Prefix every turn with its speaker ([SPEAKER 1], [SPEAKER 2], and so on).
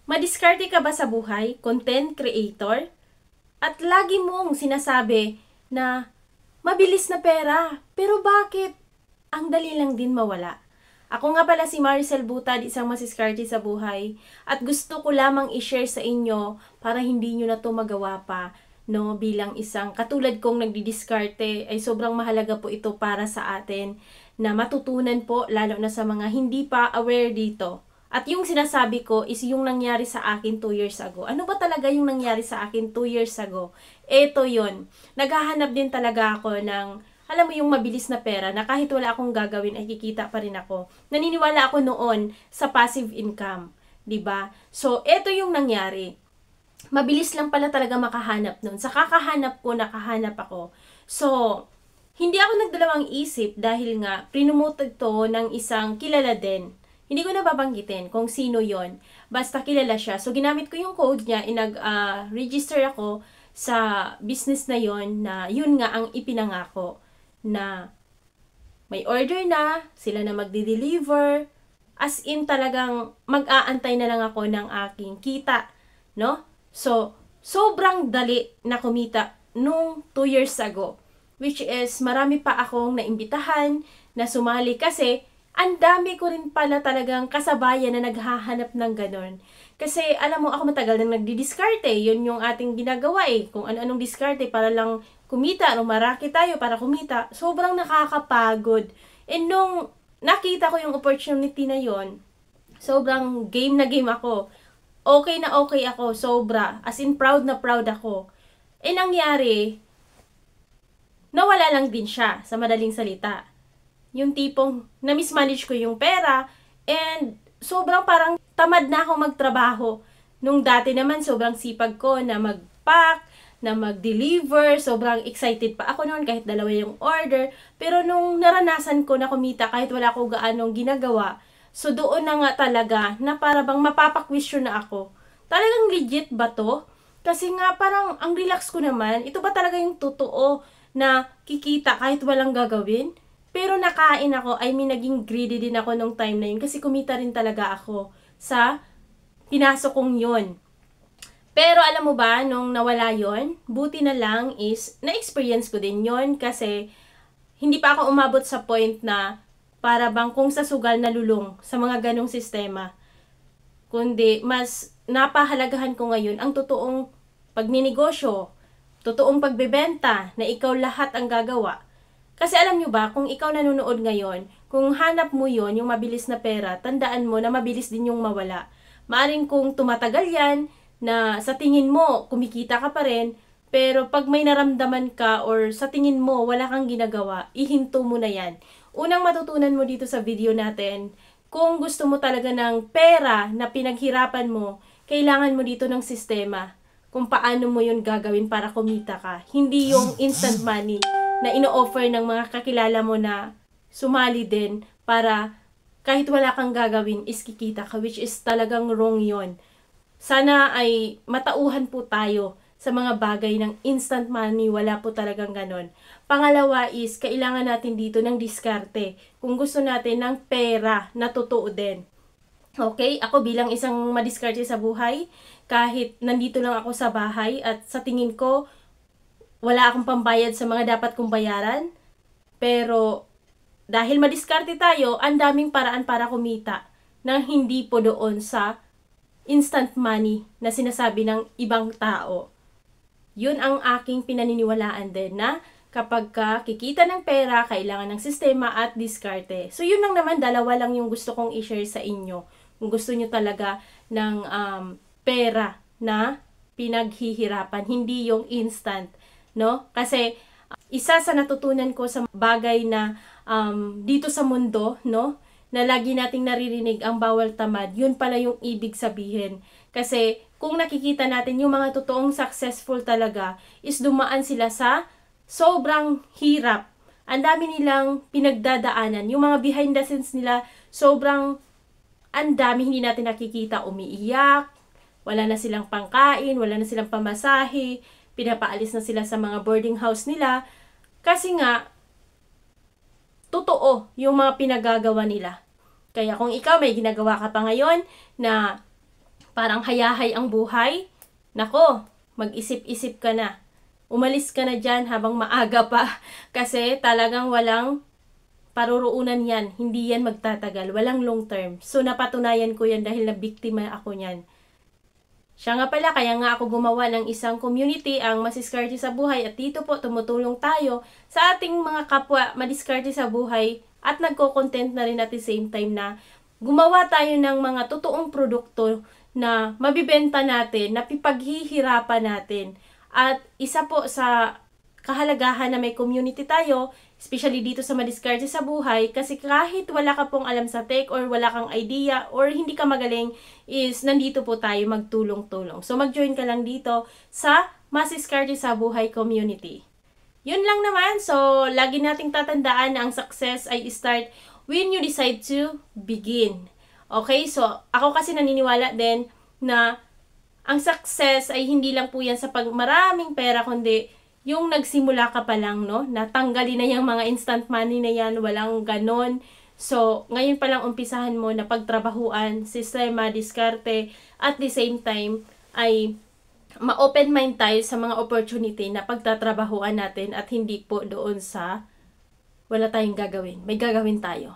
[SPEAKER 1] Madiskarte ka ba sa buhay, content creator? At lagi mong sinasabi na mabilis na pera, pero bakit ang dali lang din mawala? Ako nga pala si Maricel Butad, isang masiskarte sa buhay, at gusto ko lamang i-share sa inyo para hindi nyo na to magawa pa, no, bilang isang katulad kong nagdidiskarte. Ay sobrang mahalaga po ito para sa atin na matutunan po, lalo na sa mga hindi pa aware dito. At yung sinasabi ko is yung nangyari sa akin 2 years ago. Ano ba talaga yung nangyari sa akin 2 years ago? Ito yon. Naghahanap din talaga ako ng, alam mo, yung mabilis na pera na kahit wala akong gagawin ay kikita pa rin ako. Naniniwala ako noon sa passive income. 'Di ba? So, ito yung nangyari. Mabilis lang pala talaga makahanap nun. Sa kakahanap ko, nakahanap ako. So, hindi ako nagdalawang isip dahil nga prinomote ito ng isang kilala din. Hindi ko na babanggitin kung sino yon. Basta kilala siya. So, ginamit ko yung code niya. Nag-register ako sa business na yon na yun nga ang ipinangako. Na may order na, sila na magdi-deliver. As in talagang mag-aantay na lang ako ng aking kita. No? So, sobrang dali na kumita nung 2 years ago. Which is, marami pa akong naimbitahan na sumali kasi ang dami ko rin pala talagang kasabayan na naghahanap ng ganon. Kasi alam mo, ako matagal nang nagdidiskarte. Yun yung ating ginagawa eh. Kung ano-anong diskarte para lang kumita. Maraki tayo para kumita. Sobrang nakakapagod. And nung nakita ko yung opportunity na yon, sobrang game na game ako. Okay na okay ako. Sobra. As in, proud na proud ako. Eh nangyari, nawala lang din siya, sa madaling salita. Yung tipong na-mismanage ko yung pera and sobrang parang tamad na ako magtrabaho. Nung dati naman sobrang sipag ko na mag-pack, na mag-deliver, sobrang excited pa ako noon kahit dalawa yung order. Pero nung naranasan ko na kumita kahit wala ko gaanong ginagawa, so doon na nga talaga na para bang mapapakwisyon na ako. Talagang legit ba to? Kasi nga parang ang relax ko naman, ito ba talaga yung totoo na kikita kahit walang gagawin? Pero nakain ako, naging greedy din ako nung time na yun kasi kumita rin talaga ako sa pinasok kong yun. Pero alam mo ba, nung nawala yon, buti na lang is na-experience ko din yon kasi hindi pa ako umabot sa point na para bang kung sa sugal nalulong sa mga ganong sistema. Kundi mas napahalagahan ko ngayon ang totoong pagninegosyo, totoong pagbebenta na ikaw lahat ang gagawa. Kasi alam nyo ba, kung ikaw nanonood ngayon, kung hanap mo yon yung mabilis na pera, tandaan mo na mabilis din yung mawala. Maaring kung tumatagal yan, na sa tingin mo, kumikita ka pa rin, pero pag may naramdaman ka or sa tingin mo, wala kang ginagawa, ihinto mo na yan. Unang matutunan mo dito sa video natin, kung gusto mo talaga ng pera na pinaghirapan mo, kailangan mo dito ng sistema kung paano mo yun gagawin para kumita ka. Hindi yung instant money na ino-offer ng mga kakilala mo na sumali din para kahit wala kang gagawin is kikita ka, which is talagang wrong yon. Sana ay matauhan po tayo sa mga bagay ng instant money, wala po talagang ganon. Pangalawa is, kailangan natin dito ng diskarte kung gusto natin ng pera na totoo din. Okay, ako bilang isang madiskarte sa buhay, kahit nandito lang ako sa bahay at sa tingin ko, wala akong pambayad sa mga dapat kong bayaran. Pero dahil madiskarte tayo, ang daming paraan para kumita na hindi po doon sa instant money na sinasabi ng ibang tao. Yun ang aking pinaniniwalaan din na kapag kikita ng pera, kailangan ng sistema at diskarte. So yun lang naman, dalawa lang yung gusto kong i-share sa inyo. Kung gusto nyo talaga ng pera na pinaghihirapan, hindi yung instant. No? Kasi isa sa natutunan ko sa bagay na dito sa mundo, no, na lagi nating naririnig ang bawal tamad, yun pala yung ibig sabihin. Kasi kung nakikita natin yung mga totoong successful talaga is dumaan sila sa sobrang hirap. Ang dami nilang pinagdadaanan. Yung mga behind the scenes nila, sobrang ang dami hindi natin nakikita. Umiiyak, wala na silang pangkain, wala na silang pamasahe, pinapaalis na sila sa mga boarding house nila. Kasi nga, totoo yung mga pinagagawa nila. Kaya kung ikaw may ginagawa ka pa ngayon na parang hayahay ang buhay, nako, mag-isip-isip ka na. Umalis ka na dyan habang maaga pa kasi talagang walang paruruunan yan. Hindi yan magtatagal. Walang long term. So, napatunayan ko yan dahil nabiktima ako niyan. Siya nga pala, kaya nga ako gumawa ng isang community, ang Masiskarte sa Buhay. At dito po, tumutulong tayo sa ating mga kapwa madiskarte sa buhay at nagko-content na rin at the same time na gumawa tayo ng mga totoong produkto na mabibenta natin, na pipaghihirapan natin. At isa po sa kahalagahan na may community tayo, especially dito sa Madiskarte sa Buhay, kasi kahit wala ka pong alam sa tech or wala kang idea or hindi ka magaling, is nandito po tayo magtulong-tulong. So mag-join ka lang dito sa Masiskarte sa Buhay community. Yun lang naman. So lagi nating tatandaan na ang success ay start when you decide to begin. Okay? So ako kasi naniniwala din na ang success ay hindi lang po yan sa maraming pera, kundi yung nagsimula ka pa lang, no? Natanggalin na yung mga instant money na yan, walang ganon. So, ngayon pa lang umpisahan mo na pagtrabahuan, sistema, diskarte, at the same time ay ma-open mind tayo sa mga opportunity na pagtatrabahuan natin at hindi po doon sa wala tayong gagawin. May gagawin tayo.